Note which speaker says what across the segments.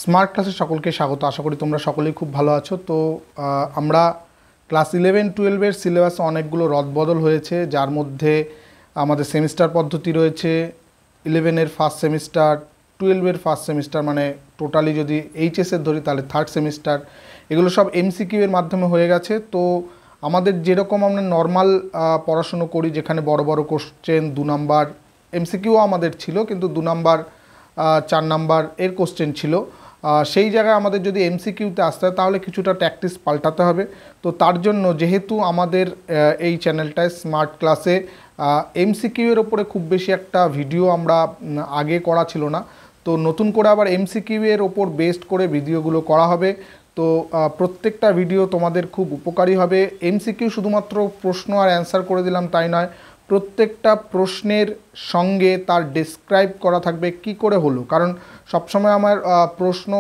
Speaker 1: Smart ক্লাসে সকলকে স্বাগত। আশা করি তোমরা সকলেই খুব ভালো আছো। তো আমরা ক্লাস 11-12-এর সিলেবাসে অনেকগুলো রদবদল হয়েছে, যার মধ্যে আমাদের সেমিস্টার পদ্ধতি রয়েছে। 11-এর ফার্স্ট সেমিস্টার, 12-এর ফার্স্ট সেমিস্টার, মানে টোটালি যদি এইচএসের ধরি তাহলে থার্ড সেমিস্টার, এগুলো সব এমসিকিউ এর মাধ্যমে হয়ে গেছে। তো আমাদের যেরকম আমরা নর্মাল পড়াশুনো করি, যেখানে বড় বড় কোশ্চেন 2 নাম্বার, এমসিকিউ আমাদের ছিল কিন্তু 2 নাম্বার 4 নাম্বার এর কোশ্চেন ছিল, সেই জায়গায় আমাদের যদি এমসিকিউতে আসতে হয় তাহলে কিছুটা ট্যাকটিস পাল্টাতে হবে। তো তার জন্য যেহেতু আমাদের এই চ্যানেলটায় স্মার্ট ক্লাসে এমসিকিউ এর ওপরে খুব বেশি একটা ভিডিও আমরা আগে করা ছিল না, তো নতুন করে আবার এমসিকিউ এর ওপর বেসড করে ভিডিওগুলো করা হবে। তো প্রত্যেকটা ভিডিও তোমাদের খুব উপকারী হবে। এমসিকিউ শুধুমাত্র প্রশ্ন আর অ্যান্সার করে দিলাম তাই নয়, প্রত্যেকটা প্রশ্নের সঙ্গে তার ডেসক্রাইব করা থাকবে কি করে হলো। কারণ সবসময় আমার প্রশ্ন,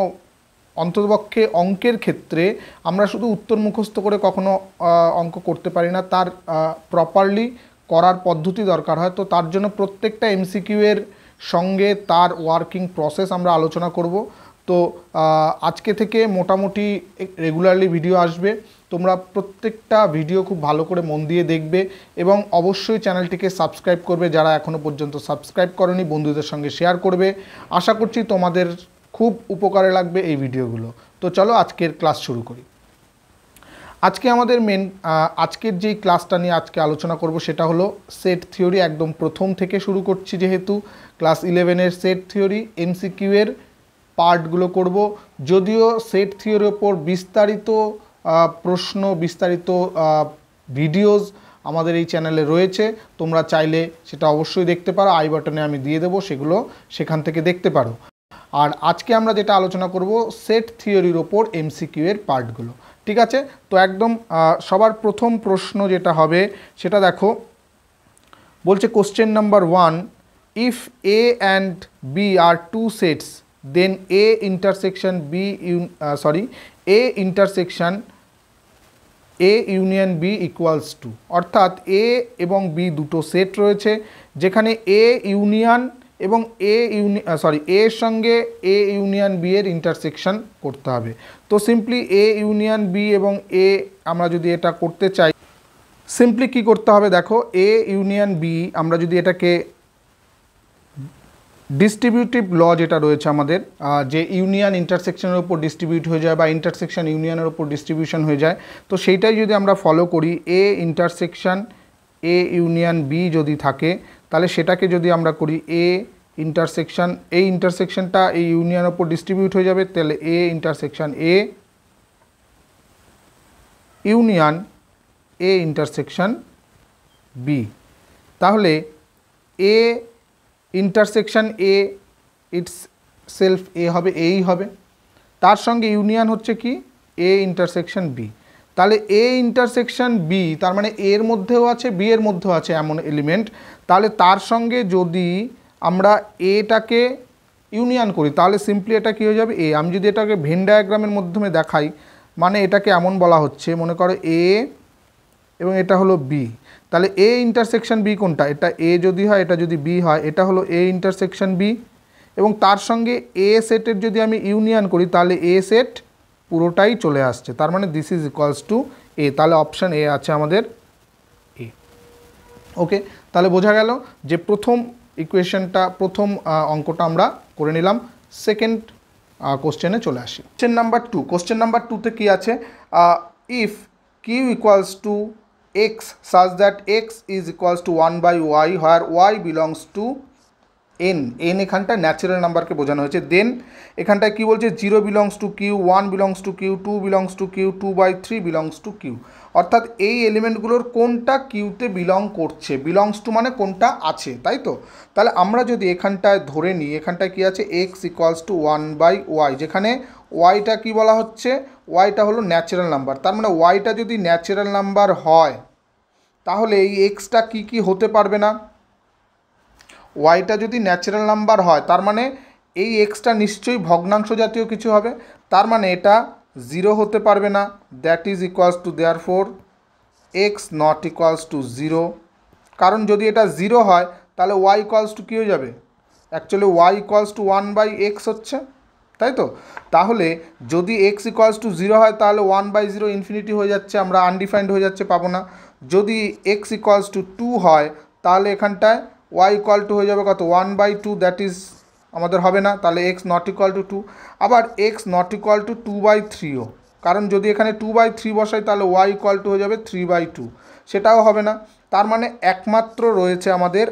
Speaker 1: অন্ততপক্ষে অঙ্কের ক্ষেত্রে আমরা শুধু উত্তর মুখস্থ করে কখনো অঙ্ক করতে পারি না, তার প্রপারলি করার পদ্ধতি দরকার হয়। তো তার জন্য প্রত্যেকটা এমসিকিউ এর সঙ্গে তার ওয়ার্কিং প্রসেস আমরা আলোচনা করব। তো আজকে থেকে মোটামুটি রেগুলারলি ভিডিও আসবে। তোমরা প্রত্যেকটা ভিডিও খুব ভালো করে মন দিয়ে দেখবে এবং অবশ্যই চ্যানেলটিকে সাবস্ক্রাইব করবে। যারা এখনও পর্যন্ত সাবস্ক্রাইব করনি, বন্ধুদের সঙ্গে শেয়ার করবে। আশা করছি তোমাদের খুব উপকারে লাগবে এই ভিডিওগুলো। তো চলো আজকের ক্লাস শুরু করি। আজকে আমাদের আজকের যেই ক্লাসটা নিয়ে আজকে আলোচনা করব সেটা হলো সেট থিওরি। একদম প্রথম থেকে শুরু করছি, যেহেতু ক্লাস 11-এর সেট থিওরি এমসিকিউ এর পার্টগুলো করব। যদিও সেট থিওরির ওপর বিস্তারিত প্রশ্ন, বিস্তারিত ভিডিওস আমাদের এই চ্যানেলে রয়েছে, তোমরা চাইলে সেটা অবশ্যই দেখতে পারো। আই বাটনে আমি দিয়ে দেবো, সেগুলো সেখান থেকে দেখতে পারো। আর আজকে আমরা যেটা আলোচনা করব সেট থিওরির ওপর এমসিকিউ এর পার্টগুলো, ঠিক আছে? তো একদম সবার প্রথম প্রশ্ন যেটা হবে সেটা দেখো, বলছে question number 1, if A and B are two sets then A intersection A union B equals to. অর্থাৎ এ এবং বি দুটো সেট রয়েছে, যেখানে এ ইউনিয়ন এবং এর সঙ্গে এ ইউনিয়ন বি এর ইন্টারসেকশন করতে হবে। তো সিম্পলি এ ইউনিয়ন বি এবং এ আমরা যদি এটা করতে চাই, সিম্পলি কি করতে হবে দেখো, এ ইউনিয়ন বি আমরা যদি এটাকে ডিস্ট্রিবিউটিভ ল যেটা রয়েছে আমাদের, যে ইউনিয়ন ইন্টারসেকশনের ওপর ডিস্ট্রিবিউট হয়ে যায় বা ইন্টারসেকশন ইউনিয়নের ওপর ডিস্ট্রিবিউশন হয়ে যায়, তো সেইটাই যদি আমরা ফলো করি, A intersection A union B যদি থাকে, তাহলে সেটাকে যদি আমরা করি এ ইন্টারসেকশন, এই ইন্টারসেকশনটা এই ইউনিয়নের ওপর ডিস্ট্রিবিউট হয়ে যাবে, তাহলে A intersection A union A intersection B. তাহলে A intersection A itself A হবে, এই হবে, তার সঙ্গে ইউনিয়ন হচ্ছে কি এ ইন্টারসেকশন বি। তাহলে এ ইন্টারসেকশন বি তার মানে এর মধ্যেও আছে বি এর মধ্যেও আছে এমন এলিমেন্ট, তাহলে তার সঙ্গে যদি আমরা এটাকে ইউনিয়ন করি তাহলে সিম্পলি এটা কী হয়ে যাবে এ। আমি যদি এটাকে ভেন ডায়াগ্রামের মাধ্যমে দেখাই, মানে এটাকে এমন বলা হচ্ছে, মনে করো এ এবং এটা হলো বি, তাহলে এ ইন্টারসেকশন বি কোনটা, এটা এ যদি হয়, এটা যদি বি হয়, এটা হলো এ ইন্টারসেকশন বি, এবং তার সঙ্গে এ সেটের যদি আমি ইউনিয়ন করি তাহলে এ সেট পুরোটাই চলে আসছে, তার মানে দিস ইজ ইকুয়ালস টু এ। তাহলে অপশান এ আছে আমাদের এ। ওকে, তাহলে বোঝা গেল যে প্রথম ইকুয়েশনটা, প্রথম অঙ্কটা আমরা করে নিলাম। সেকেন্ড কোশ্চেনে চলে আসি। কোশ্চেন নাম্বার 2, কোশ্চেন নাম্বার 2তে কী আছে, if Q equals to x such that x is equals to 1 by y where y belongs to n, n এখানটা ন্যাচারাল নাম্বারকে বোঝানো হয়েছে। দেন এখানটায় কী বলছে, 0 belongs to q, 1 belongs to q, 2 belongs to q, 2/3 belongs to q। অর্থাৎ এই এলিমেন্টগুলোর কোনটা কিউতে belong করছে, belongs to মানে কোনটা আছে, তাই তো? তাহলে আমরা যদি এখানটায় ধরে নিই, এখানটায় কী আছে, x equals to 1 by y, যেখানে ওয়াইটা কি বলা হচ্ছে, ওয়াইটা হলো ন্যাচারাল নাম্বার। তার মানে ওয়াইটা যদি ন্যাচারাল নাম্বার হয় তাহলে এই এক্সটা কি কি হতে পারবে না, ওয়াইটা যদি ন্যাচারাল নাম্বার হয় তার মানে এই এক্সটা নিশ্চয়ই ভগ্নাংশ জাতীয় কিছু হবে, তার মানে এটা 0 হতে পারবে না। That is equals two therefore x not equals to 0, কারণ যদি এটা 0 হয় তাহলে ওয়াই ইকুয়ালস টু কী হয়ে যাবে, actually Y equals to 1 by x হচ্ছে, তাই তো? তাহলে যদি এক্স ইকুয়ালস টু 0 হয় তাহলে 1/0 ইনফিনিটি হয়ে যাচ্ছে, আমরা আনডিফাইন্ড হয়ে যাচ্ছে, পাবো না। যদি এক্স ইকুয়ালস টু 2 হয় তাহলে এখানটায় ওয়াই ইকুয়াল টু হয়ে যাবে কত, 1/2, দ্যাট ইজ আমাদের হবে না, তাহলে এক্স নট ইকুয়াল টু 2। আবার এক্স নট ইকুয়াল টু 2/3ও, কারণ যদি এখানে 2/3 বসাই তাহলে ওয়াই ইকুয়াল টু হয়ে যাবে 3/2, সেটাও হবে না। তার মানে একমাত্র রয়েছে আমাদের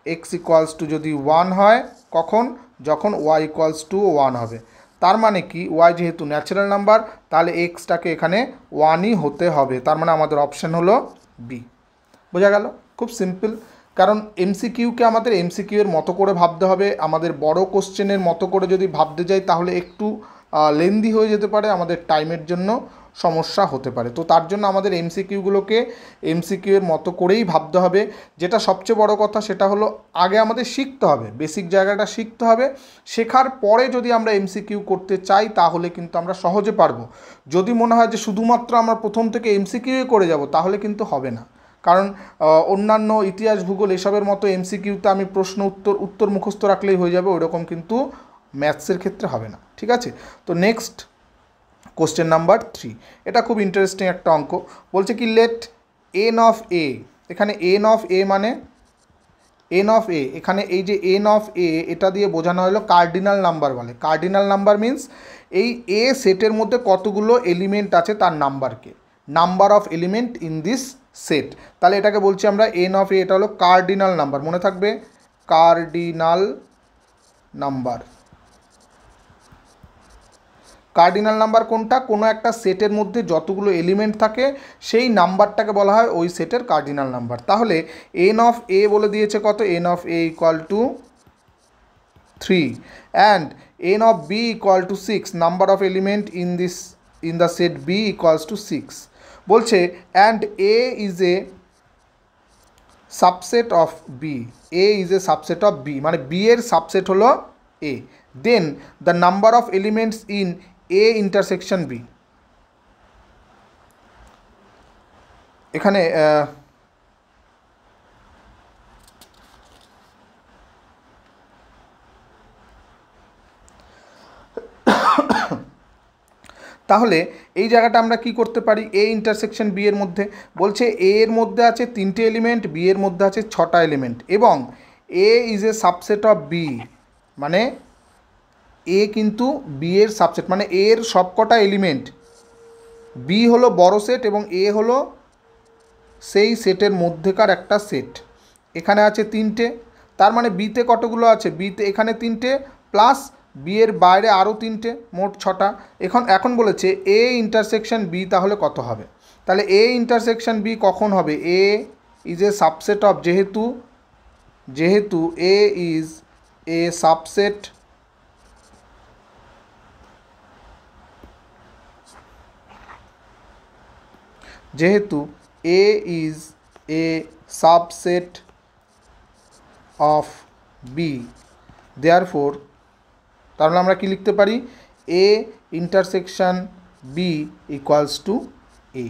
Speaker 1: এক্স ইকুয়ালস টু যদি 1 হয়, কখন, যখন ওয়াই ইকুয়ালস টু 1 হবে। তার মানে কি, ওয়াই যেহেতু ন্যাচারাল নাম্বার তাহলে এক্সটাকে এখানে 1ই হতে হবে, তার মানে আমাদের অপশান হলো বি। বোঝা গেল? খুব সিম্পল, কারণ এমসিকিউকে আমাদের এমসিকিউ এর মতো করে ভাবতে হবে। আমাদের বড় কোশ্চেনের মতো করে যদি ভাবতে যাই তাহলে একটু লেন্দি হয়ে যেতে পারে, আমাদের টাইমের জন্য সমস্যা হতে পারে। তো তার জন্য আমাদের এমসিকিউগুলোকে এমসিকিউ এর মতো করেই ভাবতে হবে। যেটা সবচেয়ে বড় কথা সেটা হলো আগে আমাদের শিখতে হবে, বেসিক জায়গাটা শিখতে হবে। শেখার পরে যদি আমরা এমসিকিউ করতে চাই তাহলে কিন্তু আমরা সহজে পারবো। যদি মনে হয় যে শুধুমাত্র আমরা প্রথম থেকে এমসিকিউ করে যাব তাহলে কিন্তু হবে না। কারণ অন্যান্য ইতিহাস, ভূগোল এসবের মতো এমসিকিউতে আমি প্রশ্ন উত্তর মুখস্থ রাখলেই হয়ে যাবে, ওইরকম কিন্তু ম্যাথসের ক্ষেত্রে হবে না। ঠিক আছে? তো নেক্সট কোশ্চেন নাম্বার 3, এটা খুব ইন্টারেস্টিং একটা অঙ্ক। বলছে কি, লেট এন অফ এ, এখানে এন অফ এ মানে এন অফ এ, এখানে এই যে এন অফ এ এটা দিয়ে বোঝানো হলো কার্ডিনাল নাম্বার বলে। কার্ডিনাল নাম্বার মিন্স এই এ সেটের মধ্যে কতগুলো এলিমেন্ট আছে তার নাম্বারকে, number of element in this set. তাহলে এটাকে বলছি আমরা এন অফ এ, এটা হলো কার্ডিনাল নাম্বার, মনে থাকবে, কার্ডিনাল নাম্বার। কার্ডিনাল নাম্বার কোনটা, কোনো একটা সেটের মধ্যে যতগুলো এলিমেন্ট থাকে সেই নাম্বারটাকে বলা হয় ওই সেটের কার্ডিনাল নাম্বার। তাহলে এন অফ এ বলে দিয়েছে কত, N of A equal to 3 and N of B equal to 6, number of element in the set B equals to 6। বলছে and A is a subset of B, A is a subset of B, মানে B এর subset হলো A, then the number of elements in A intersection B. এখানে তাহলে এই জায়গাটা আমরা কি করতে পারি, এ ইন্টারসেকশন বি এর মধ্যে, বলছে এ এর মধ্যে আছে 3টে এলিমেন্ট, বি এর মধ্যে আছে 6টা এলিমেন্ট, এবং A is a subset of B, মানে এ কিন্তু বি এর সাবসেট, মানে এর সবকটা এলিমেন্ট, বি হলো বড় সেট এবং এ হলো সেই সেটের মধ্যেকার একটা সেট। এখানে আছে 3টে, তার মানে বিতে কতগুলো আছে, বিতে এখানে 3টে প্লাস বি এর বাইরে আরও 3টে, মোট 6টা। এখন বলেছে এ ইন্টারসেকশন বি তাহলে কত হবে। তাহলে এ ইন্টারসেকশন বি কখন হবে, A is a subset of, যেহেতু এ ইজ এ সাবসেট যেহেতু A is a subset of B, therefore, তাহলে আমরা কি লিখতে পারি, A intersection B equals to A,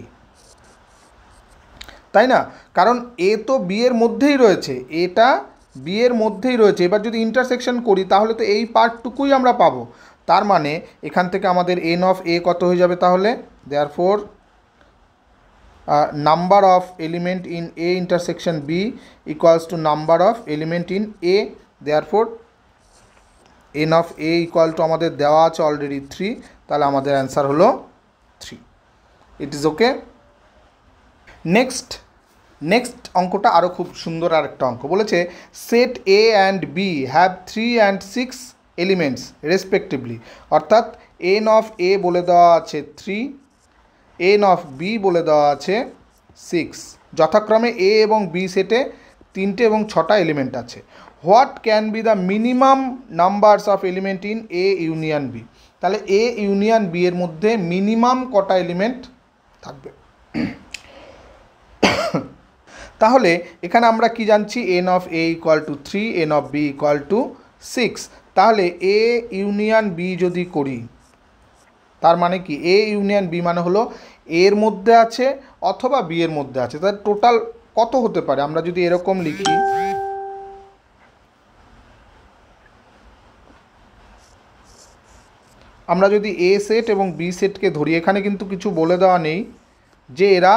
Speaker 1: তাই না? কারণ এ তো বি এর মধ্যেই রয়েছে, এটা বি এর মধ্যেই রয়েছে। এবার যদি ইন্টারসেকশন করি তাহলে তো এই পার্টটুকুই আমরা পাবো। তার মানে এখান থেকে আমাদের এন অফ এ কত হয়ে যাবে তাহলে, therefore number of element in A intersection B equals to number of element in A, therefore N of A equal to আমাদের দেওয়া আছে অলরেডি 3, তাহলে আমাদের অ্যান্সার হলো 3। It is okay. নেক্সট অঙ্কটা আরও খুব সুন্দর আরেকটা অঙ্ক। বলেছে set A and B have 3 and 6 elements respectively, অর্থাৎ এন অফ এ বলে দেওয়া আছে 3, এন অফ বি বলে দেওয়া আছে 6, যথাক্রমে এ এবং বি সেটে 3টে এবং 6টা এলিমেন্ট আছে। What can be the minimum numbers of element in A union B. তাহলে এ ইউনিয়ন বি এর মধ্যে মিনিমাম কটা এলিমেন্ট থাকবে। তাহলে এখানে আমরা কি জানছি, N of A equal to 3, N of B equal to 6। তাহলে এ ইউনিয়ন বি যদি করি, তার মানে কি, এ ইউনিয়ন বি মানে হলো এর মধ্যে আছে অথবা বি এর মধ্যে আছে। তাহলে টোটাল কত হতে পারে, আমরা যদি এরকম লিখি, আমরা যদি এ সেট এবং বি সেটকে ধরি, এখানে কিন্তু কিছু বলে দেওয়া নেই যে এরা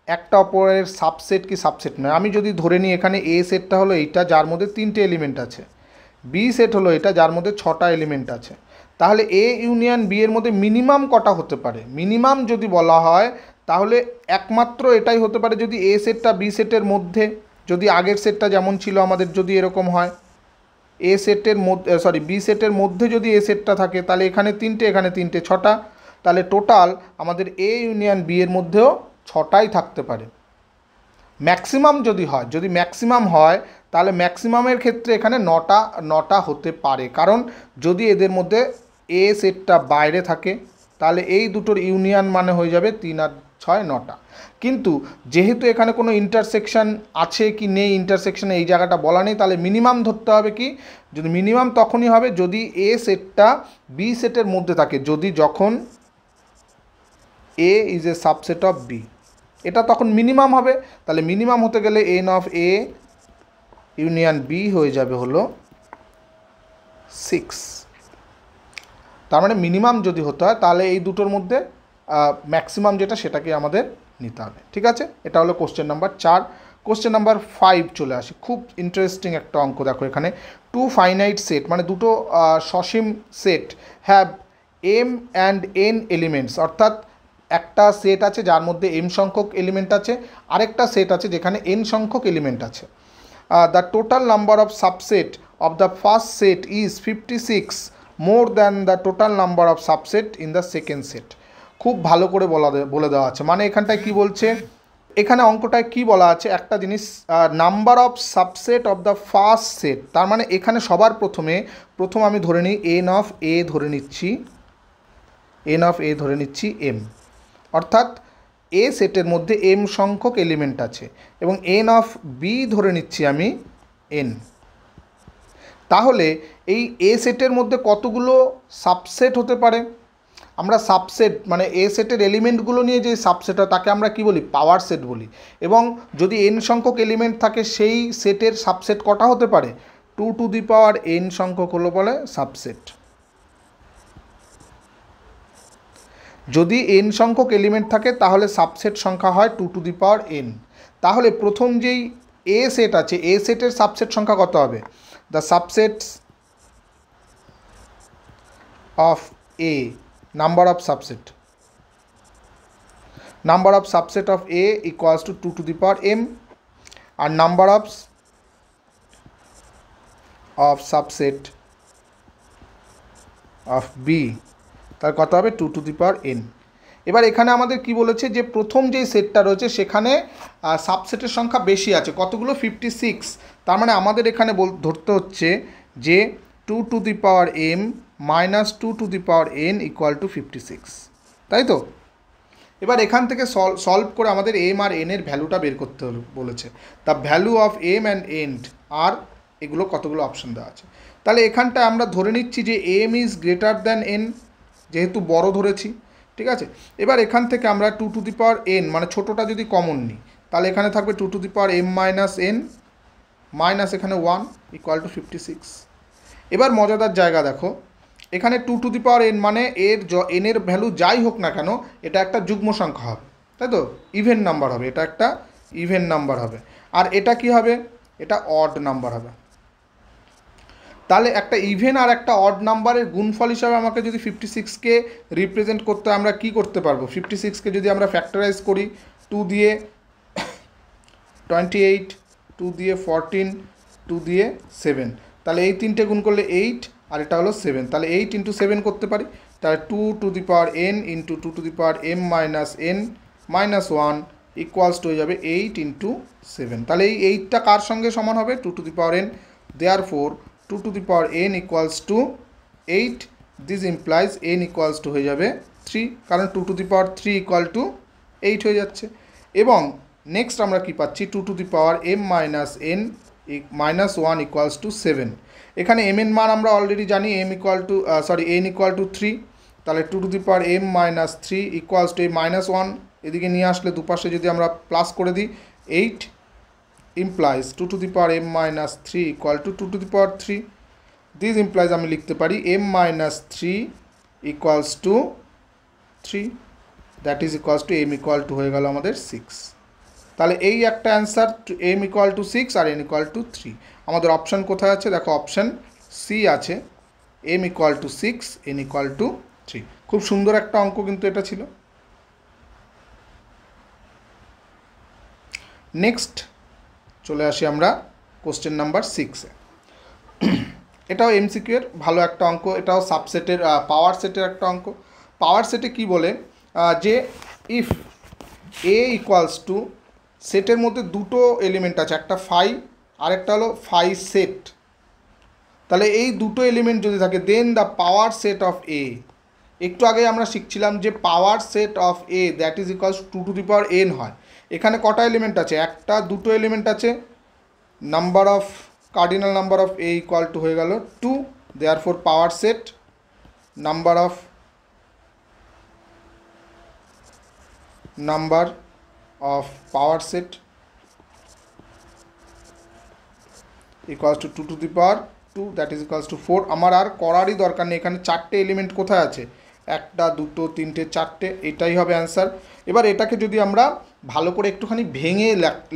Speaker 1: একটা অপরের সাবসেট কি সাবসেট নয়। আমি যদি ধরে নিই এখানে এ সেটটা হলো এইটা যার মধ্যে 3টে এলিমেন্ট আছে, বি সেট হলো এটা যার মধ্যে 6টা এলিমেন্ট আছে, তাহলে এ ইউনিয়ন বি এর মধ্যে মিনিমাম কটা হতে পারে? মিনিমাম যদি বলা হয় তাহলে একমাত্র এটাই হতে পারে যদি এ সেটটা বি সেটের মধ্যে, যদি আগের সেটটা যেমন ছিল আমাদের যদি এরকম হয় এ সেটের মধ্যে বি সেটের মধ্যে যদি এ সেটটা থাকে, তাহলে এখানে 3টে এখানে 3টে 6টা, তাহলে টোটাল আমাদের এ ইউনিয়ন বি এর মধ্যেও 6টাই থাকতে পারে। ম্যাক্সিমাম যদি হয়, যদি ম্যাক্সিমাম হয় তাহলে ম্যাক্সিমামের ক্ষেত্রে এখানে 9টা হতে পারে, কারণ যদি এদের মধ্যে এ সেটটা বাইরে থাকে তাহলে এই দুটোর ইউনিয়ন মানে হয়ে যাবে 3 আর 6 9টা। কিন্তু যেহেতু এখানে কোনো ইন্টারসেকশন আছে কি নেই, ইন্টারসেকশনে এই জায়গাটা বলা নেই, তাহলে মিনিমাম ধরতে হবে কি, যদি মিনিমাম তখনই হবে যদি এ সেটটা বি সেটের মধ্যে থাকে, যখন A is a subset of B, এটা তখন মিনিমাম হবে। তাহলে মিনিমাম হতে গেলে N of A union B হয়ে যাবে হলো 6। তার মানে মিনিমাম যদি হতে হয় তাহলে এই দুটোর মধ্যে ম্যাক্সিমাম যেটা সেটাকে আমাদের নিতে হবে। ঠিক আছে, এটা হলো কোশ্চেন নাম্বার 4। কোশ্চেন নাম্বার 5 চলে আসি, খুব ইন্টারেস্টিং একটা অঙ্ক। দেখো এখানে টু ফাইনাইট সেট, মানে দুটো সসীম set have M and N elements, অর্থাৎ একটা সেট আছে যার মধ্যে এম সংখ্যক এলিমেন্ট আছে, আরেকটা সেট আছে যেখানে এন সংখ্যক এলিমেন্ট আছে। The total number of subset of the first set is 56 more than the total number of subset in the second set. খুব ভালো করে বলে দেওয়া আছে, মানে এখানটায় কি বলছে, এখানে অঙ্কটায় কি বলা আছে, একটা জিনিস number of subset of the first set, তার মানে এখানে সবার প্রথম আমি ধরে নিই এন অফ এ ধরে নিচ্ছি এম, অর্থাৎ এ সেটের মধ্যে এম সংখ্যক এলিমেন্ট আছে, এবং এন অফ বি ধরে নিচ্ছি আমি এন। তাহলে এই এ সেটের মধ্যে কতগুলো সাবসেট হতে পারে? আমরা সাবসেট মানে এ সেটের এলিমেন্টগুলো নিয়ে যে সাবসেট হয় তাকে আমরা কি বলি? পাওয়ার সেট বলি। এবং যদি এন সংখ্যক এলিমেন্ট থাকে সেই সেটের সাবসেট কটা হতে পারে? 2 টু দি পাওয়ার এন সংখ্যক হলো বলে সাবসেট। যদি এন সংখ্যক এলিমেন্ট থাকে তাহলে সাবসেট সংখ্যা হয় 2 টু দি পাওয়ার এন। তাহলে প্রথম যেই এ সেট আছে, এ সেটের সাবসেট সংখ্যা কত হবে? The subsets of A, number of subset of A equals to 2 to the power M, আর number of subset of B তার কত হবে? 2 টু দি পাওয়ার এন। এবার এখানে আমাদের কি বলেছে যে প্রথম যেই সেটটা রয়েছে সেখানে সাবসেটের সংখ্যা বেশি আছে, কতগুলো? 56। তার মানে আমাদের এখানে ধরতে হচ্ছে যে 2 to the power M minus 2 to the power N equal to 56, তাই তো? এবার এখান থেকে সলভ করে আমাদের এম আর এন এর ভ্যালুটা বের করতে বলেছে। The value of M and N আর এগুলো কতগুলো অপশন দেওয়া আছে। তাহলে এখানটায় আমরা ধরে নিচ্ছি যে M is greater than N, যেহেতু বড় ধরেছি। ঠিক আছে, এবার এখান থেকে আমরা 2 টু দি পাওয়ার এন মানে ছোটোটা যদি কমন নিই তাহলে এখানে থাকবে 2 to the power M minus N minus এখানে 1 ইকুয়াল টু 56। এবার মজাদার জায়গা দেখো, এখানে 2 টু দি পাওয়ার এন মানে এনের ভ্যালু যাই হোক না কেন এটা একটা যুগ্ম সংখ্যা হবে, তাই তো? ইভেন নাম্বার হবে, এটা একটা ইভেন নাম্বার হবে। আর এটা কি হবে? এটা অড নাম্বার হবে। তাহলে একটা ইভেন আর একটা অড নাম্বারের গুণফল হিসাবে আমাকে যদি 56কে রিপ্রেজেন্ট করতে আমরা কি করতে পারবো? 56কে যদি আমরা ফ্যাক্টরাইজ করি 2 দিয়ে 28, 2 দিয়ে 14, 2 দিয়ে 7, তাহলে এই তিনটে গুণ করলে 8 আর এটা হলো 7, তাহলে 8 ইন্টু 7 করতে পারি। তাহলে 2 to the power N into 2 to the power M minus N minus 1 equals to হয়ে যাবে 8 ইন্টু 7। তাহলে এই 8টা কার সঙ্গে সমান হবে? 2 to the power N. Therefore 2 to the power n equals to 8, this implies n equals to হয়ে যাবে 3, কারণ 2 to the power 3 equal to 8 হয়ে যাচ্ছে। এবং নেক্সট আমরা কি পাচ্ছি? 2 to the power m minus n minus 1 equals two 7। এখানে m এর মান আমরা অলরেডি জানি, n ইকুয়াল টু 3, তাহলে 2 to the power m minus 3 equals two এই মাইনাস 1 এদিকে নিয়ে আসলে দুপাশে যদি আমরা প্লাস করে দিই 8 implies 2 to the power m minus 3 equal to 2 to the power 3. This implies আমি লিখতে পারি m minus 3 equals to 3, that is equals to m equal to হয়ে গেল আমাদের 6। তাহলে এই একটা অ্যান্সার, m ইকুয়াল টু 6 আর n ইকুয়াল টু 3। আমাদের অপশান কোথায় আছে দেখো, অপশান সি আছে, m equal to 6, n equal to 3। খুব সুন্দর একটা অঙ্ক কিন্তু এটা ছিল। নেক্সট চলে আসি আমরা কোশ্চেন নাম্বার 6-এ। এটাও এমসিকিউ এর ভালো একটা অঙ্ক, এটাও সাবসেটের পাওয়ার সেটের একটা অঙ্ক। পাওয়ার সেটে কি বলে যে ইফ এ ইকুয়ালস টু, সেটের মধ্যে দুটো এলিমেন্ট আছে, একটা ফাই আর একটা হলো ফাই সেট। তাহলে এই দুটো এলিমেন্ট যদি থাকে দেন দ্য পাওয়ার সেট অফ এ, একটু আগে আমরা শিখছিলাম যে পাওয়ার set of A that is equals 2 to the power n হয়। এখানে কটা এলিমেন্ট আছে, একটা দুটো এলিমেন্ট আছে, number of cardinal number of A equal to হয়ে গেল 2, therefore power set number of power set equals to 2 to the power 2, that is equals two 4। আমার আর করারই দরকার নেই, এখানে চারটে এলিমেন্ট কোথায় আছে, একটা দুটো তিনটে চারটে, এটাই হবে অ্যান্সার। এবার এটাকে যদি আমরা ভালো করে একটুখানি ভেঙে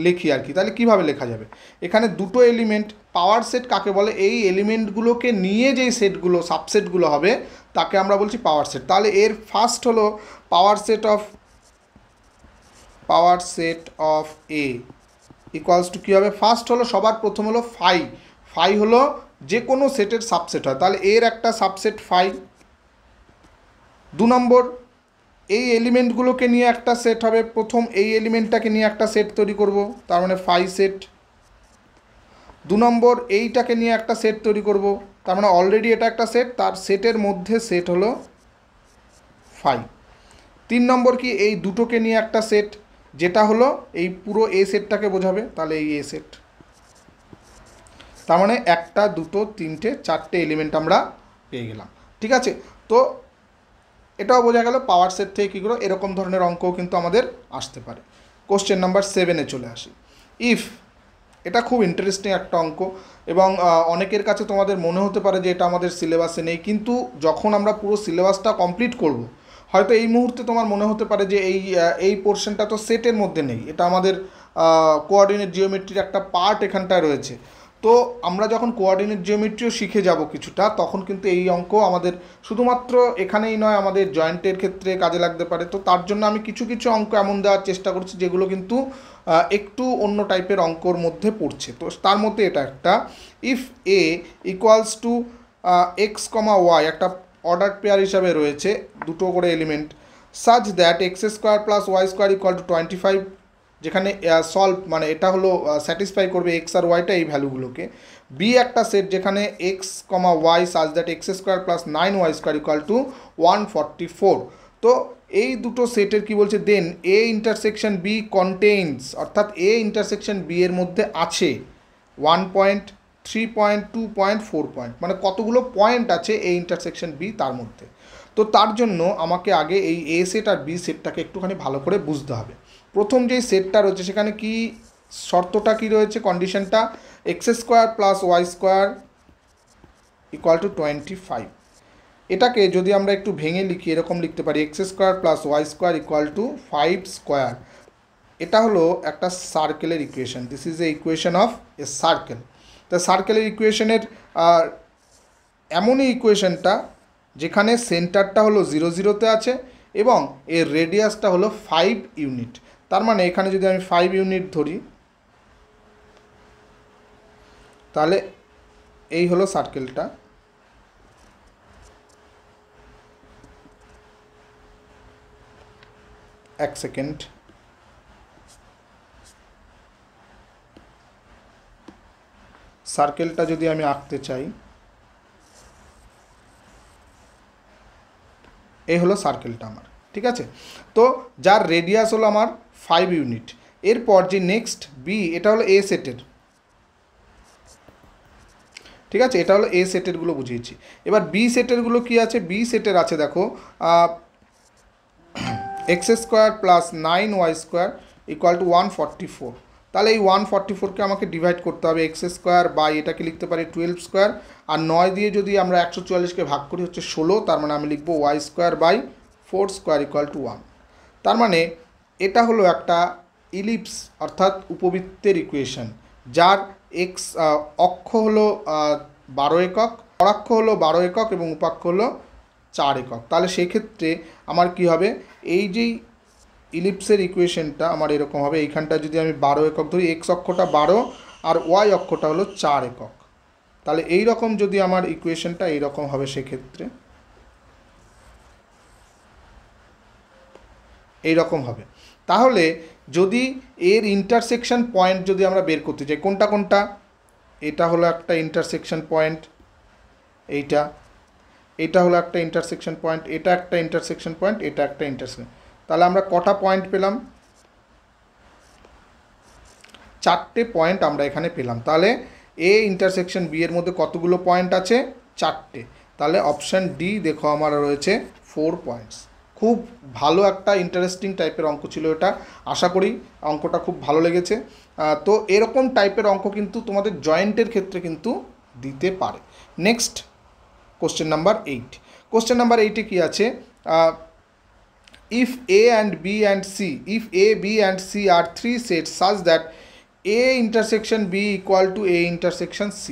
Speaker 1: লিখি আর কি, তাহলে কীভাবে লেখা যাবে, এখানে দুটো এলিমেন্ট, পাওয়ার সেট কাকে বলে, এই এলিমেন্টগুলোকে নিয়ে যেই সেটগুলো সাবসেটগুলো হবে তাকে আমরা বলছি পাওয়ার সেট। তাহলে এর ফার্স্ট হলো power set of A equals to কী হবে, ফার্স্ট হলো সবার প্রথম হলো ফাই হলো যে কোনো সেটের সাবসেট হয়, তাহলে এর একটা সাবসেট ফাই। 2 নম্বর, এই এলিমেন্টগুলোকে নিয়ে একটা সেট হবে, প্রথম এই এলিমেন্টটাকে নিয়ে একটা সেট তৈরি করব, তার মানে ফাই সেট। 2 নম্বর, এইটাকে নিয়ে একটা সেট তৈরি করব, তার মানে অলরেডি এটা একটা সেট, তার সেটের মধ্যে সেট হলো ফাই। 3 নম্বর কি, এই দুটোকে নিয়ে একটা সেট, যেটা হলো এই পুরো এ সেটটাকে বোঝাবে, তাহলে এই এ সেট। তার মানে একটা দুটো তিনটে চারটে এলিমেন্ট আমরা পেয়ে গেলাম। ঠিক আছে, তো এটাও বোঝা গেল পাওয়ার সেট থেকে কী করে এরকম ধরনের অঙ্কও কিন্তু আমাদের আসতে পারে। কোশ্চেন নাম্বার 7-এ চলে আসি। ইফ, এটা খুব ইন্টারেস্টিং একটা অঙ্ক এবং অনেকের কাছে তোমাদের মনে হতে পারে যে এটা আমাদের সিলেবাসে নেই, কিন্তু যখন আমরা পুরো সিলেবাসটা কমপ্লিট করব, হয়তো এই মুহূর্তে তোমার মনে হতে পারে যে এই পোর্শনটা তো সেটের মধ্যে নেই, এটা আমাদের কোঅর্ডিনেট জিওমেট্রির একটা পার্ট এখানটায় রয়েছে। তো আমরা যখন কোঅর্ডিনেট জিওমেট্রিও শিখে যাব কিছুটা, তখন কিন্তু এই অঙ্ক আমাদের শুধুমাত্র এখানেই নয়, আমাদের জয়েন্টের ক্ষেত্রে কাজে লাগতে পারে। তো তার জন্য আমি কিছু অঙ্ক এমন দেওয়ার চেষ্টা করছি যেগুলো কিন্তু একটু অন্য টাইপের অঙ্কর মধ্যে পড়ছে। তো তার মধ্যে এটা একটা, if A equals to x comma y, একটা অর্ডার পেয়ার হিসাবে রয়েছে, দুটো করে element, such that x square plus y square equal to 25, যেখানে সলভ মানে এটা হলো স্যাটিসফাই করবে এক্স আর ওয়াইটা এই ভ্যালুগুলোকে। বি একটা সেট যেখানে x comma y such that x square plus 9y square equal to 144। তো এই দুটো সেটের কি বলছে, then A intersection B contains, অর্থাৎ এ ইন্টারসেকশন বি এর মধ্যে আছে 1 পয়েন্ট, 3 পয়েন্ট, 2 পয়েন্ট, 4 পয়েন্ট, মানে কতগুলো পয়েন্ট আছে এই ইন্টারসেকশন বি তার মধ্যে। তো তার জন্য আমাকে আগে এই এ সেট আর বি সেটটাকে একটুখানি ভালো করে বুঝতে হবে। প্রথম যেই সেটটা রয়েছে সেখানে কি শর্তটা কি রয়েছে, কন্ডিশনটা x square plus y square equal to 25। এটাকে যদি আমরা একটু ভেঙে লিখি, এরকম লিখতে পারি x square plus y square equal to 5 square. এটা হলো একটা সার্কেলের equation, this is a equation of a circle. তা সার্কেলের ইকুয়েশনের এমনই ইকুয়েশনটা যেখানে সেন্টারটা হলো 0 0-তে আছে এবং এর রেডিয়াসটা হলো 5 ইউনিট। তার মানে এখানে যদি আমি 5 ইউনিট ধরি, তাহলে এই হলো সার্কেলটা। এক সেকেন্ড, সার্কেলটা যদি আমি আঁকতে চাই, এই হলো সার্কেলটা আমার। ঠিক আছে, তো যার রেডিয়াস হলো আমার 5 ইউনিট। এরপর যে নেক্সট বি, এটা হলো এ সেটের, ঠিক আছে, এটা হলো এ সেটেরগুলো বুঝিয়েছি। এবার বি সেটেরগুলো কি আছে, বি সেটের আছে দেখো x square plus 9y square equal to 144। তাহলে এই 144কে আমাকে ডিভাইড করতে হবে এক্স স্কোয়ার বাই এটাকে লিখতে পারি 12 স্কোয়ার, আর 9 দিয়ে যদি আমরা 144কে ভাগ করি হচ্ছে 16, তার মানে আমি লিখবো y square by 4 square equal to 1। তার মানে এটা হলো একটা ইলিপস অর্থাৎ উপবৃত্তের ইকুয়েশন, যার এক্স অক্ষ হলো 12 একক, অরাক্ষ হলো 12 একক এবং উপাক্ষ হলো 4 একক। তাহলে সেক্ষেত্রে আমার কি হবে, এই যেই ইলিপসের ইকুয়েশনটা আমার এরকম হবে, এইখানটা যদি আমি 12 একক ধরি, এক্স অক্ষটা 12 আর ওয়াই অক্ষটা হলো 4 একক। তাহলে এই রকম যদি আমার ইকুয়েশনটা এইরকম হবে, সেক্ষেত্রে এইরকম হবে। তাহলে যদি এর ইন্টারসেকশন পয়েন্ট যদি আমরা বের করতে চাই, কোনটা কোনটা, এটা হলো একটা ইন্টারসেকশন পয়েন্ট, এটা হলো একটা ইন্টারসেকশন পয়েন্ট, এটা একটা ইন্টারসেকশন পয়েন্ট, এটা একটা ইন্টারসেকশন। তাহলে আমরা কটা পয়েন্ট পেলাম, 4টে পয়েন্ট আমরা এখানে পেলাম। তাহলে এ ইন্টারসেকশন বি এর মধ্যে কতগুলো পয়েন্ট আছে, 4টে। তাহলে অপশান ডি দেখো আমার রয়েছে 4 পয়েন্টস। খুব ভালো একটা ইন্টারেস্টিং টাইপের অঙ্ক ছিল এটা, আশা করি অঙ্কটা খুব ভালো লেগেছে। তো এরকম টাইপের অঙ্ক কিন্তু তোমাদের জয়েন্টের ক্ষেত্রে কিন্তু দিতে পারে। Next question number 8। Question number 8-এ কী আছে, if A and B and C, if A, B and C are 3 sets such that A intersection B equal to A intersection C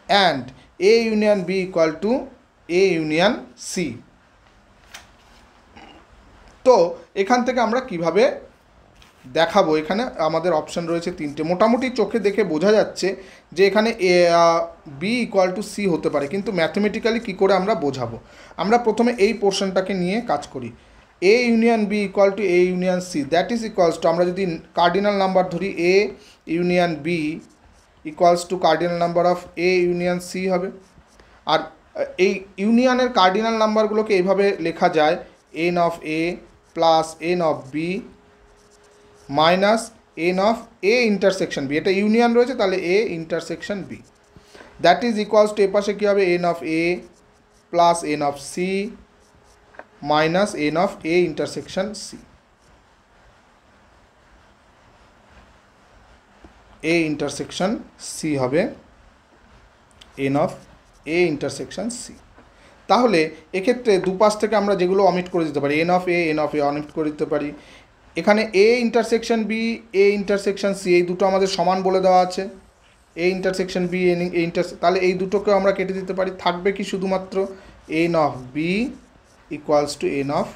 Speaker 1: and A union B equal to A union C, তো এখান থেকে আমরা কিভাবে দেখাবো, এখানে আমাদের option রয়েছে 3টে। মোটামুটি চোখে দেখে বোঝা যাচ্ছে যে এখানে বি ইকুয়াল টু সি হতে পারে, কিন্তু ম্যাথমেটিক্যালি কী করে আমরা বোঝাবো, আমরা প্রথমে এই পোর্শনটাকে নিয়ে কাজ করি। A union B equal to A union C, that is equals to, আমরা যদি কার্ডিনাল নাম্বার ধরি, A union B equals to cardinal number of A union C হবে। আর এই ইউনিয়নের কার্ডিনাল নাম্বারগুলোকে এইভাবে লেখা যায়, N of A plus N of B minus N of A intersection B, এটা ইউনিয়ন রয়েছে তাহলে A intersection B, that is equals to A পাশে কী হবে, N of A plus N of C minus N of A intersection C, A intersection C হবে N of A intersection C. তাহলে এক্ষেত্রে দুপাশ থেকে আমরা যেগুলো অমিট করে দিতে পারি, এন অফ এ অমিট করে দিতে পারি। এখানে A intersection B, A intersection C, এই দুটো আমাদের সমান বলে দেওয়া আছে, এ ইন্টারসেকশন বি, তাহলে এই দুটোকে আমরা কেটে দিতে পারি, থাকবে কি শুধুমাত্র n of B equals to n of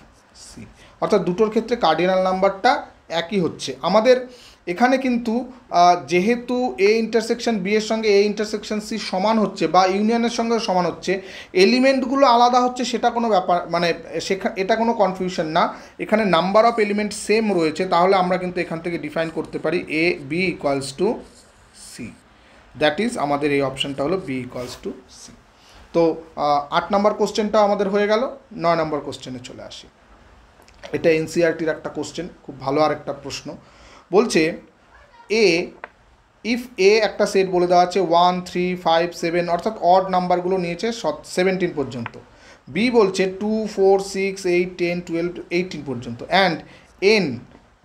Speaker 1: C, অর্থাৎ দুটোর ক্ষেত্রে কার্ডিনাল নাম্বারটা একই হচ্ছে আমাদের। এখানে কিন্তু যেহেতু এ ইন্টারসেকশন বি এর সঙ্গে এ ইন্টারসেকশন সি সমান হচ্ছে বা ইউনিয়নের সঙ্গে সমান হচ্ছে, এলিমেন্টগুলো আলাদা হচ্ছে সেটা কোনো ব্যাপার, মানে এটা কোনো কনফিউশন না, এখানে নাম্বার অফ এলিমেন্ট সেম রয়েছে, তাহলে আমরা কিন্তু এখান থেকে ডিফাইন করতে পারি A B equals to C, that is আমাদের এই অপশানটা হলো বি ইকুয়ালস টু সি। তো 8 নম্বর কোশ্চেনটা আমাদের হয়ে গেল। 9 নম্বর কোশ্চেনে চলে আসি। এটা এনসিইআরটির একটা কোশ্চেন, খুব ভালো আর একটা প্রশ্ন। বলছে এ, ইফ এ একটা সেট বলে দেওয়া আছে 1, 3, 5, 7 অর্থাৎ অড নাম্বারগুলো নিয়েছে 17 পর্যন্ত, বি বলছে 2, 4, 6, 8, 10, 12, 18 পর্যন্ত, and N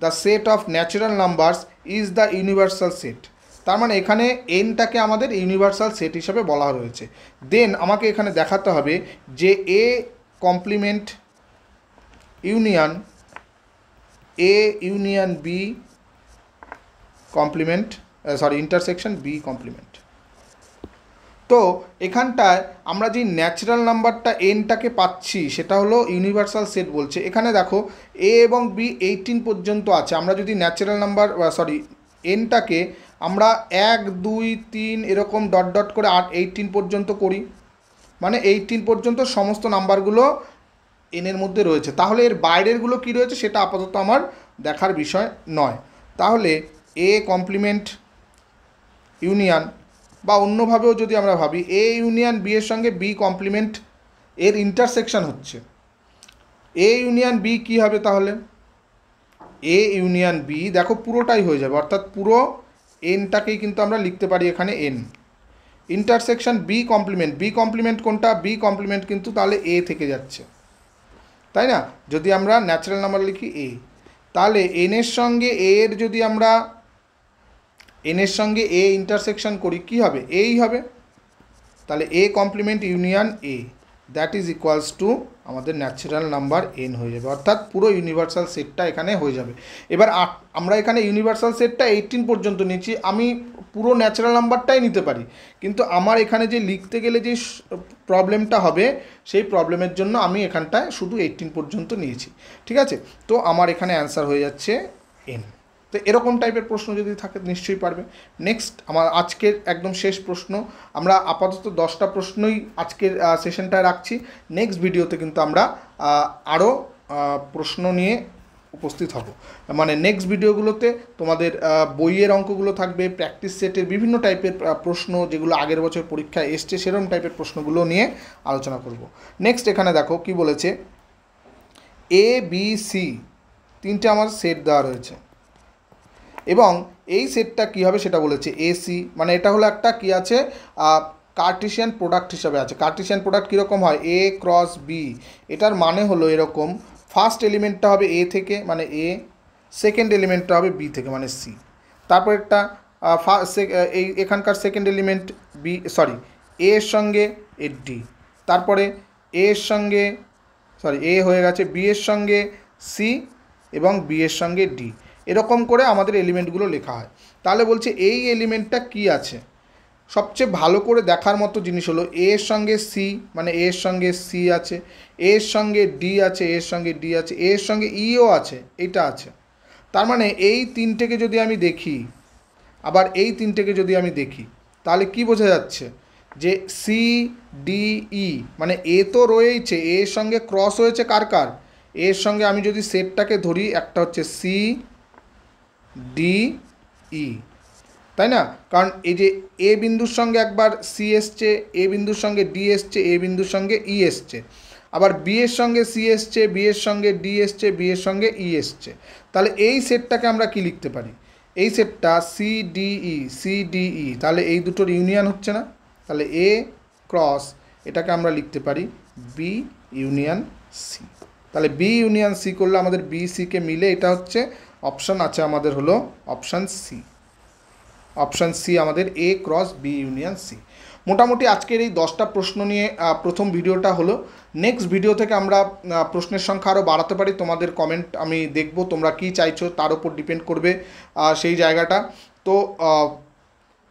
Speaker 1: the set of natural numbers is the universal set. তার মানে এখানে এনটাকে আমাদের ইউনিভার্সাল সেট হিসাবে বলা রয়েছে। দেন আমাকে এখানে দেখাতে হবে যে A complement union A union B complement intersection B complement. তো এখানটায় আমরা যে ন্যাচারাল নাম্বারটা এনটাকে পাচ্ছি সেটা হলো ইউনিভার্সাল সেট বলছে। এখানে দেখো এ এবং বি 18 পর্যন্ত আছে, আমরা যদি ন্যাচারাল নাম্বার এনটাকে আমরা 1, 2, 3 এরকম ডট ডট করে 18 পর্যন্ত করি, মানে 18 পর্যন্ত সমস্ত নাম্বারগুলো এনের মধ্যে রয়েছে, তাহলে এর বাইরেরগুলো কী রয়েছে সেটা আপাতত আমার দেখার বিষয় নয়। তাহলে এ কমপ্লিমেন্ট ইউনিয়ন, বা অন্যভাবেও যদি আমরা ভাবি এ ইউনিয়ন বি এর সঙ্গে বি কমপ্লিমেন্ট এর ইন্টারসেকশন হচ্ছে, এ ইউনিয়ন বি কী হবে, তাহলে এ ইউনিয়ন বি দেখো পুরোটাই হয়ে যাবে, অর্থাৎ পুরো এনটাকেই কিন্তু আমরা লিখতে পারি এখানে এন, ইন্টারসেকশন বি কমপ্লিমেন্ট কোনটা, বি কমপ্লিমেন্ট কিন্তু তাহলে এ থেকে যাচ্ছে, তাই না, যদি আমরা ন্যাচারাল নাম্বার লিখি এ, তাহলে এনের সঙ্গে এর যদি আমরা এনের সঙ্গে এ ইন্টারসেকশন করি কি হবে, এই হবে। তাহলে A complement union A that is equals to আমাদের ন্যাচারাল নাম্বার এন হয়ে যাবে, অর্থাৎ পুরো ইউনিভার্সাল সেটটা এখানে হয়ে যাবে। এবার আমরা এখানে ইউনিভার্সাল সেটটা 18 পর্যন্ত নিচ্ছি, আমি পুরো ন্যাচারাল নাম্বারটাই নিতে পারি, কিন্তু আমার এখানে যে লিখতে গেলে যে প্রবলেমটা হবে সেই প্রবলেমের জন্য আমি এখানটায় শুধু 18 পর্যন্ত নিয়েছি। ঠিক আছে, তো আমার এখানে অ্যান্সার হয়ে যাচ্ছে এন। তো এরকম টাইপের প্রশ্ন যদি থাকে নিশ্চয়ই পারবে। নেক্সট আমার আজকের একদম শেষ প্রশ্ন, আমরা আপাতত 10টা প্রশ্নই আজকের সেশনটায় রাখছি। নেক্সট ভিডিওতে কিন্তু আমরা আরও প্রশ্ন নিয়ে উপস্থিত হব, মানে নেক্সট ভিডিওগুলোতে তোমাদের বইয়ের অঙ্কগুলো থাকবে, প্র্যাকটিস সেটের বিভিন্ন টাইপের প্রশ্ন যেগুলো আগের বছর পরীক্ষায় এসছে সেরকম টাইপের প্রশ্নগুলো নিয়ে আলোচনা করব। নেক্সট এখানে দেখো কি বলেছে, এ বি সি তিনটে আমার সেট দেওয়া রয়েছে এবং এই সেটটা কী হবে সেটা বলেছে এসি, মানে এটা হলো একটা কি আছে কার্টেশিয়ান প্রোডাক্ট হিসাবে আছে। কার্টেশিয়ান প্রোডাক্ট কীরকম হয়, এ ক্রস বি, এটার মানে হলো এরকম, ফার্স্ট এলিমেন্টটা হবে এ থেকে মানে এ, সেকেন্ড এলিমেন্টটা হবে বি থেকে মানে সি, তারপর একটা এই এখানকার সেকেন্ড এলিমেন্ট বি সরি এ এর সঙ্গে এ ডি, তারপরে এ এর সঙ্গে এ হয়ে গেছে বি এর সঙ্গে সি এবং বি এর সঙ্গে ডি, এরকম করে আমাদের এলিমেন্টগুলো লেখা হয়। তাহলে বলছে এই এলিমেন্টটা কি আছে, সবচেয়ে ভালো করে দেখার মতো জিনিস হলো এ এর সঙ্গে সি মানে এ এর সঙ্গে সি আছে, এ এর সঙ্গে ডি আছে, এর সঙ্গে ডি আছে, এর সঙ্গে ইও আছে, এটা আছে। তার মানে এই তিনটেকে যদি আমি দেখি, আবার এই তিনটেকে যদি আমি দেখি, তাহলে কি বোঝা যাচ্ছে যে সি ডি ই মানে এ তো রয়েছে, এর সঙ্গে ক্রস হয়েছে কার কার, এর সঙ্গে আমি যদি সেটটাকে ধরি একটা হচ্ছে সি ডি ই, তাই না? কারণ এই যে এ বিন্দুর সঙ্গে একবার সি এসছে, এ বিন্দুর সঙ্গে ডি এসছে, এ বিন্দুর সঙ্গে ই এসছে, আবার বি এর সঙ্গে সি এসছে, বি এর সঙ্গে ডি এসছে, বি এর সঙ্গে ই এসছে। তাহলে এই সেটটাকে আমরা কি লিখতে পারি, এই সেটটা সি ডি ই, তাহলে এই দুটোর ইউনিয়ন হচ্ছে না, তাহলে এ ক্রস এটাকে আমরা লিখতে পারি বি ইউনিয়ন সি। তাহলে বি ইউনিয়ন সি করলে আমাদের বি সিকে মিলে এটা হচ্ছে অপশান আছে আমাদের হলো অপশান সি। অপশান সি আমাদের এ ক্রস বি ইউনিয়ন সি। মোটামুটি আজকের এই 10টা প্রশ্ন নিয়ে প্রথম ভিডিওটা হলো। নেক্সট ভিডিও থেকে আমরা প্রশ্নের সংখ্যা আরও বাড়াতে পারি, তোমাদের কমেন্ট আমি দেখব, তোমরা কি চাইছো তার উপর ডিপেন্ড করবে সেই জায়গাটা। তো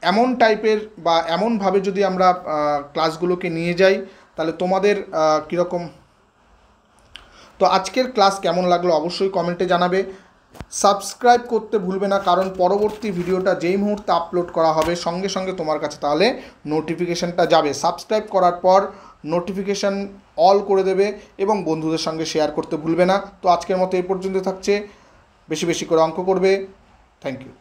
Speaker 1: এমন টাইপের বা এমনভাবে যদি আমরা ক্লাসগুলোকে নিয়ে যাই তাহলে তোমাদের কীরকম, তো আজকের ক্লাস কেমন লাগলো অবশ্যই কমেন্টে জানাবে। সাবস্ক্রাইব করতে ভুলবে না, কারণ পরবর্তী ভিডিওটা যেই মুহূর্তে আপলোড করা হবে সঙ্গে সঙ্গে তোমার কাছে তাহলে নোটিফিকেশানটা যাবে। সাবস্ক্রাইব করার পর নোটিফিকেশান অল করে দেবে এবং বন্ধুদের সঙ্গে শেয়ার করতে ভুলবে না। তো আজকের মতো এই পর্যন্ত থাকছে, বেশি বেশি করে অঙ্ক করবে। Thank you.